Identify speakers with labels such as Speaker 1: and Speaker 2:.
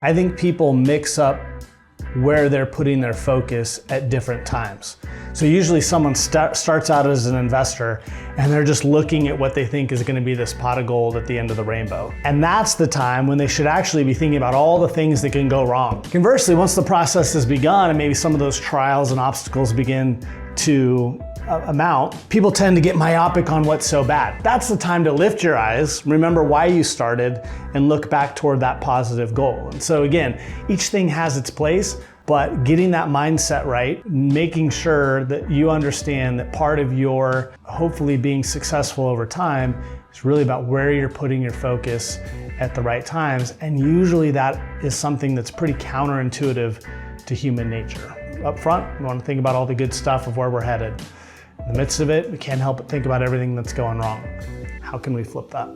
Speaker 1: I think people mix up where they're putting their focus at different times. So usually someone starts out as an investor and they're just looking at what they think is going to be this pot of gold at the end of the rainbow. And that's the time when they should actually be thinking about all the things that can go wrong. Conversely, once the process has begun and maybe some of those trials and obstacles begin to amount, people tend to get myopic on what's so bad. That's the time to lift your eyes, remember why you started, and look back toward that positive goal. And so again, each thing has its place, but getting that mindset right, making sure that you understand that part of your hopefully being successful over time is really about where you're putting your focus at the right times. And usually that is something that's pretty counterintuitive to human nature. Up front, we want to think about all the good stuff of where we're headed. In the midst of it, we can't help but think about everything that's going wrong. How can we flip that?